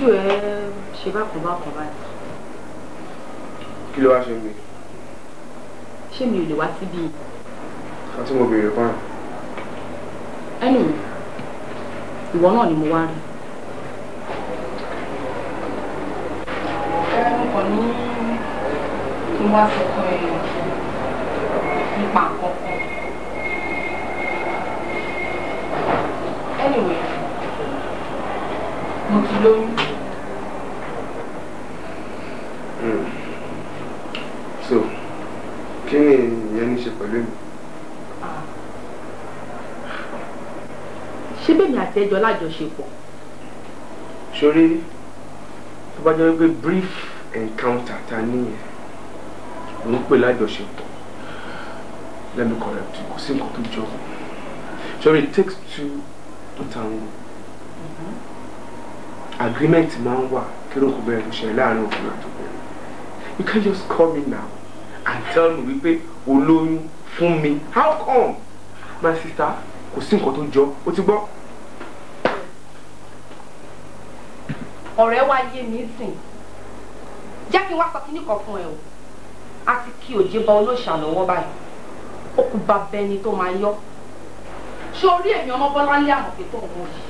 ojú ẹ ṣe bákan báyìí. Kí ló wá ṣe mí? Ṣé mi ò lè wá síbí? Àti mo béèrè fún ẹ. Anyway, ìwọ náà ni mo wá rí. Mo kàn ní kí n wá sọ fún ẹ nípa àkọ́kọ́. Anyway, mo ti lóyún. So, kí ni ìyẹn ní ṣe pẹ̀lú mi? Ṣé bẹ́ẹ̀ ni àti ẹjọ́ lájọṣepọ̀? Sórí, tó bá jẹ́ wípé brief encounter ta níyẹn ló ń pè lájọṣepọ̀. Let me correct you, kò sí nǹkan tó jọ. Sórí, it takes two to tango. Agreement máa ń wà kí ló kò bẹ̀rẹ̀ tó ṣẹlẹ̀ láàrin òkúra tó bẹ̀rẹ̀. You can't just call me now and tell me wípé olóyún fún mi. How come? My sister, kò sí nǹkan tó jọ, ó ti gbọ́. Ọ̀rẹ́ wa yé mi sìn. Jẹ́ kí n wá sọ kíní kan fún ẹ o. A ti kí òjé bá olóṣà lọ́wọ́ báyìí. Ó kú bá bẹni tó máa yọ. Ṣé orí èmi ọmọ Bọ́lá ní àmọ̀pé tó ń wọ̀ yìí?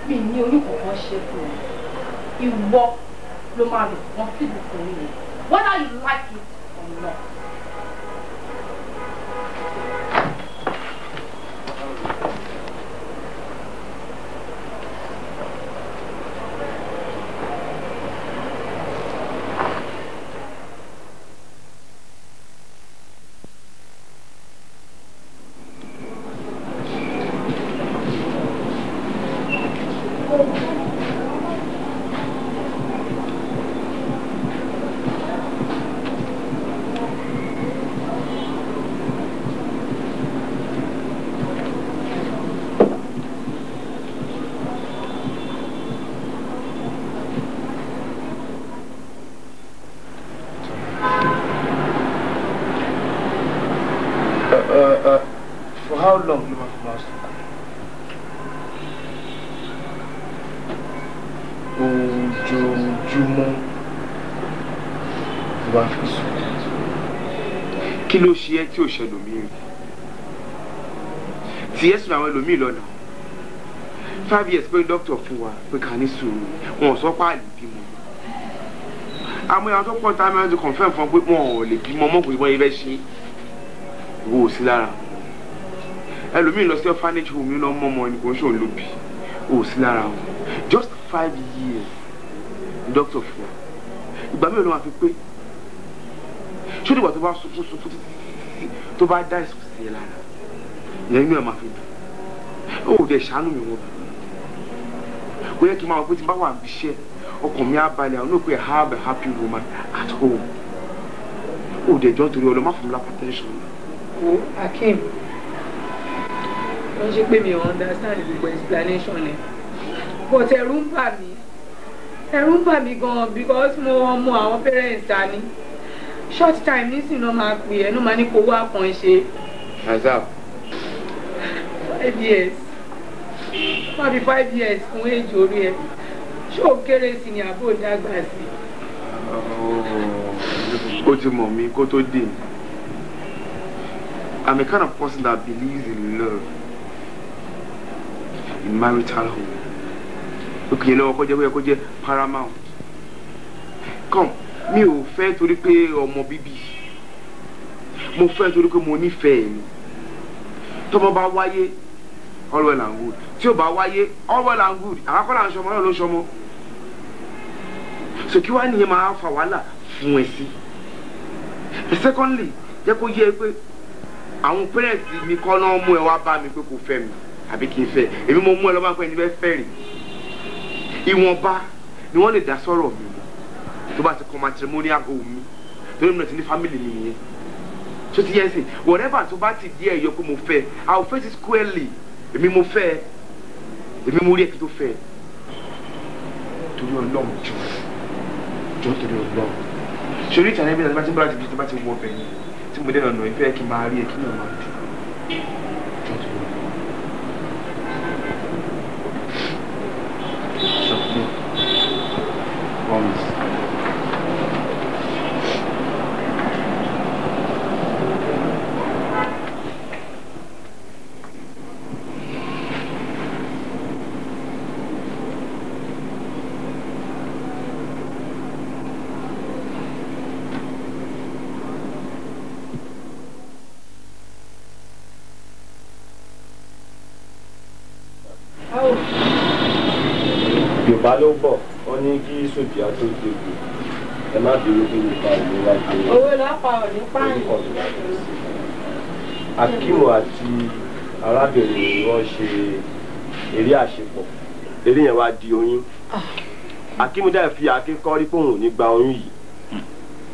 Mi ní oyún kankan ṣe fún ẹ. Ìwọ ló máa lò wọ́n síbi fún mi. Whether you like it or not. For how long you must last? Ojoojúmọ́ wá fi sùn. Kí ló ṣe ẹ́ tí ò ṣe lòmíì? Tí ẹ sùn àwọn ẹlòmíì lọ́nà. 5 years pé dókítà fún wa pé ká ní sùúrù. Wọn ò sọ pé àlè bímọ. Àmọ́ àwọn tó pọ̀ tá a máa ń ti confirm fún pé wọn ò lè bímọ mọ́ pé wọ́n yẹ fẹ́ ṣe. Wo sí lára. Ẹlòmíì lọ sí orphanage home lọ mọ́ ọmọ ní kò ń ṣòun ló bí. Wo sí lára wọn. Just 5 years. Doctor fún wa. Ìgbà mélòó ló máa fi pé? Ṣé ìgbà tó bá sunkún títí tó bá dá ìsùn sí ẹ lára? Ìyẹn inú ẹ̀ máa fi dùn. Ó dẹ̀ ṣàánú mi wọ́n. Kò yẹ kí n máa wọ pé tí n bá wà níbi iṣẹ́ ọkàn mi á balẹ̀ àwọn náà pé I have a happy woman at home. Ó dẹ̀ jọ́ nítorí ọlọ́mọ fún mi lápá tẹ́ńṣọ̀n. Wo Akeem, wọ́n ṣe pé mi ò understand gbogbo explanation ẹ̀. But ẹ̀rù ń bà mí gan-an because mo mọ àwọn parents ta ni. Short time nísìnyí náà máa pè ẹ́ ló máa ní kó wá kan ṣe. Azab. 5 years. Wọ́n fi 5 years fún èjì orí ẹ̀. Ṣé o kéré sí ni àbò dàgbà sí? Ó ti mọ̀ mí kó tó dé. I'm a kind of person that believes in love, in marital home. Okay, you know, kó jẹ́ paramount. Come, mi ò fẹ́ torí pé ọmọ bíbí. Mo fẹ́ torí pé mo nífẹ̀ẹ́ ni. Tọ́mọ bá wáyé, all well and good. Tí ó bá wáyé, all well and good. Àkọ́kọ́ là ń ṣọmọ náà ló ṣọmọ. So kí wá nìyẹn máa fa wàhálà fún ẹ sí. Secondly, jẹ́ kó yé pé àwọn parents mi kọ́ náà mú ẹ wá bá mi pé kò fẹ́ mi àbí kì í fẹ́ èmi mo mú ẹ lọ́wọ́ pé ẹni bẹ́ẹ̀ fẹ́ rè ìwọ̀nba ni wọ́n lè dá sọ̀rọ̀ mi tó bá ti kọ́ matrimonial home mi torí mi náà ti ní family mi nìyẹn tó ti yẹ sí whatever tó bá ti di ẹ̀ yọ pé mo fẹ́ I will face it squarely èmi mo fẹ́ èmi mo rí ẹ kí tó fẹ́ torí Ọlọ́run jọ torí Ọlọ́run ṣorí ìtàn ẹbí náà tí bá ti bí tó bá ti wọ ọbẹ̀ yẹn tí mo dé ọ̀nà ìfẹ́ kí n máa rí ẹ kí n máa dùn. promise. Yorùbá ló bọ̀ wọ́n ní kí sòdìá tó dégbò ẹ má bínú pé nípa ìlú wa gbé owó lápá ọ̀ní pààyàn. Akímù àti arábìnrin ni wọ́n ṣe eré àṣepọ̀ eré yẹn wá di oyún. Akímù dẹ̀ fi akíkọ́rí pé òun ò ní gba oyún yìí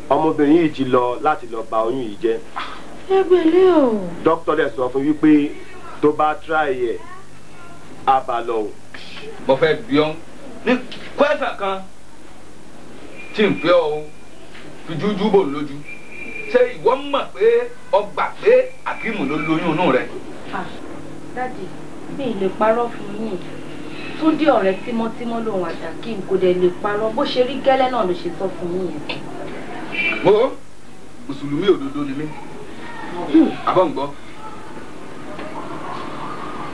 ọmọbìnrin yìí ti lọ láti lọ bà oyún yìí jẹ́. ẹgbẹ̀lẹ́ o. dókítà dẹ̀ sọ fún wípé tó bá tíráì ẹ̀ á bá lọ o. mo fẹ́ bí ọ́ ní kwẹ́sà kan tí n fẹ́ ọ fi jújú bò lójú ṣé ìwọ mọ̀ pé ọgbà pé Akímù ló lóyún inú rẹ. dáàdì mi ì lè parọ́ fún yín Túndé ọ̀rẹ́ tímọ́tímọ́ lòun àtàkì kò dẹ̀ lè parọ́ bó ṣe rí gẹ́lẹ́ náà ló ṣe sọ fún yín yẹn. mo mùsùlùmí òdodo ni mí àbọ̀ ń gbọ́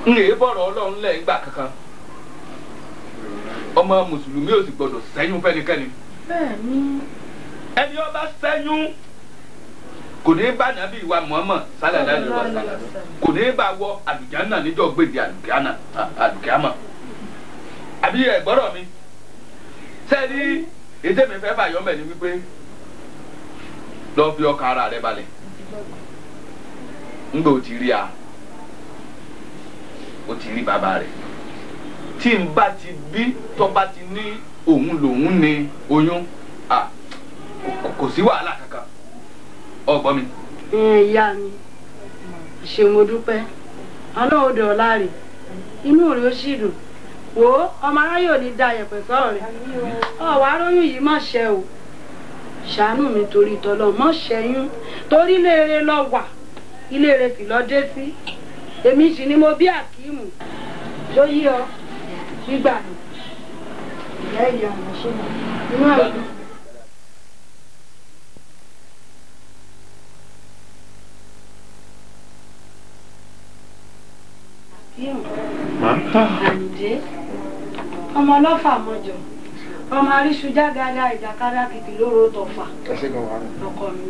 n èé bọ̀rọ̀ Ọlọ́run lẹ́yìn gbà kankan ọmọ mùsùlùmí ò sì gbọdọ̀ ṣẹ́yún fẹ́nikẹ́ni. bẹ́ẹ̀ni. ẹni ó bá ṣẹ́yún kò ní bá nàbí ìwà Muhammad sallallahu alaihi wasallam kò ní bá wọ àlùjánnà níjọ́ gbèdé àlùkìámà àbí ẹ̀gbọ́rọ̀ mi sẹ́ni èdè mi fẹ́ bá yọ̀mẹ̀ ni wípé lọ́ọ́ fi ọkàn ara rẹ balẹ̀ ńgbà ó ti rí a ó ti rí bàbá rẹ̀ tí n bá ti bí tó bá ti ní òun lòun ní oyún kò sí wàhálà kankan ọgbọ́n mi. ìyá mi ṣe mo dúpẹ́ ọlọ́run òde ọ̀la rè inú rẹ̀ ó sì dùn wò ó ọmọ aráyè ò ní da yẹ̀pẹ̀ sọ̀rọ̀ rẹ̀ ọ̀wá aróyún yìí má ṣe o ṣàánú mi torí tọ́lọ́ mọ́ ṣẹ́yún torí ilé rẹ̀ lọ wà ilé rẹ̀ sì lọ dé sí èmi sì ni mo bí Akímù tó yí ọ nígbà ìyá ìyá mi ṣe inú àìdùn. Àyìndé ọmọ ọlọ́fà mọ́jọ ọmọ aríṣu jágádá ìjàkadà kìkì lóró tọ̀fà ọkọ mi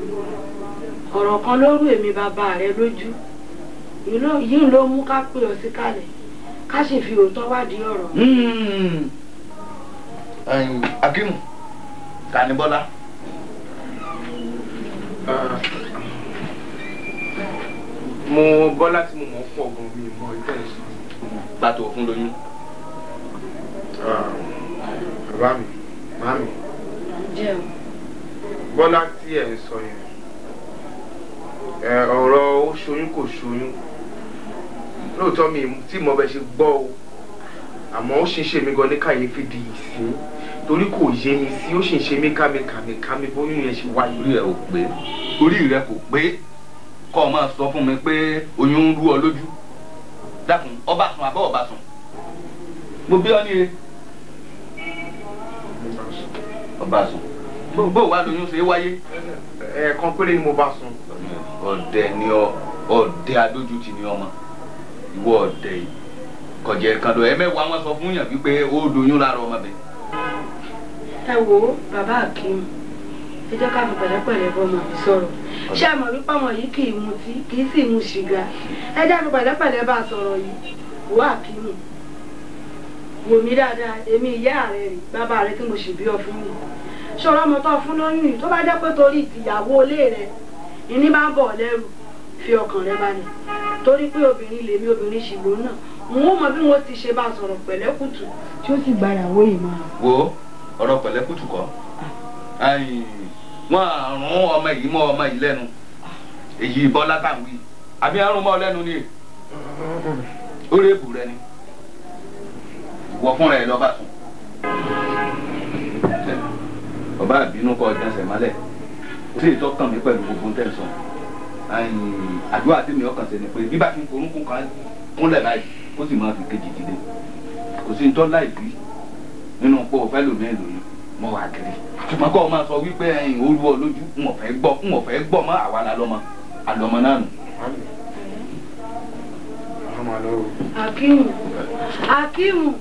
ọ̀rọ̀ kan ló rú èmi bàbá rẹ lójú yìí ló mú ká pè ọ sí kalẹ̀ ká sì fi òótọ́ wádìí ọ̀rọ̀. Akímù Tani Bọ́lá. mo Bọ́lá tí mo mọ̀ pọ̀ gan mi mọ ìtẹ̀sí. Pàtó fún lóyún. bàbá mi màmí Bọ́lá tí ẹ̀ ń sọ yẹn ọ̀rọ̀ ó ṣoyún kò ṣoyún lóòótọ́ mi tí mo bẹ ṣe gbọ́ o àmọ́ ó ṣì ń ṣe mí gan ní kàyéfì di ìsín torí kò yé mi sí ó ṣì ń ṣe mí kámi bóyún yẹn ṣe wáyé. orí rẹ kò pé kọ́ ọ máa sọ fún mi pé oyún ń rú ọ lójú dákun ọba sùn àbọ̀ ọba sùn mo bí ọ ní e ọba sùn bó wà lóyún ṣe é wáyé. ẹ̀ẹ̀kan péré ni mo bá sùn. ọ̀dẹ̀ ni ọ̀dẹ̀ adójútì ni ọmọ ìwọ ọ̀dẹ̀ yìí kọjá kan lọ ẹ̀mẹ́wàá wọn sọ fún yàn wípé ó doyún lára ọmọbìnrin. ẹ wo bàbá Akímù ẹ jẹ́ ká fi pẹ̀lẹ́pẹ̀lẹ́ bọ́mọ mi sọ̀rọ̀ ṣé àmọ̀ wípé ọmọ yìí kì í mutí kì í sì mu sìgá ẹ jẹ́ fi pẹ̀lẹ́pẹ̀lẹ́ bá a sọ̀rọ̀ yìí wò Akímù wò mí dáadáa èmi ìyá rẹ rè bàbá rẹ tí mo sì bí ọ fún mi ṣọlá ọmọ tó fún lóyún yìí tó bá jẹ́ pé torí ìtìyàwó ilé rẹ ìní bá ń bọ̀ lẹ́rù fi ọkàn rẹ balẹ̀ torí pé obìnrin lèmi obìnrin ṣìgbó náà mo mọ bí wọ́n ti ṣe bá a sọ̀rọ̀ pẹ̀lẹ́kùtù tí ó sì gba ìyàwó yìí máa. wo ọ̀rọ̀ pẹ̀lẹ́kùtù kọ́ wọ́n àrùn ọmọ yìí mọ́ ọmọ yìí lẹ́nu èyí Bọ́lá tàwí àbí àrùn mọ́ lẹ́nu ni ó rèébù rẹ ni ìwọ fúnra ẹ lọ́ba sùn ọba àbínú kọ ìdánsẹ̀ mọ́lẹ̀ ó sì tọ́kàn mí pẹ̀lú gbogbo tẹ̀sán àdúrà tí mi ọkàn sí ni pé bí bá ti ń korúnkún kan kúnlẹ̀ láì kó sì máa fi kejì dìde kò sí ní tọ́ láì bí nínú pọ̀ fẹ́ lòmí lòyún mo wà kiri ṣùgbọ́n kọ́ ọ máa sọ wípé ẹ̀yìn olú ọ lójú n ò fẹ́ gbọ́ mọ́ àwa la lọ́mọ àlọ́mọ náà nù. Akimu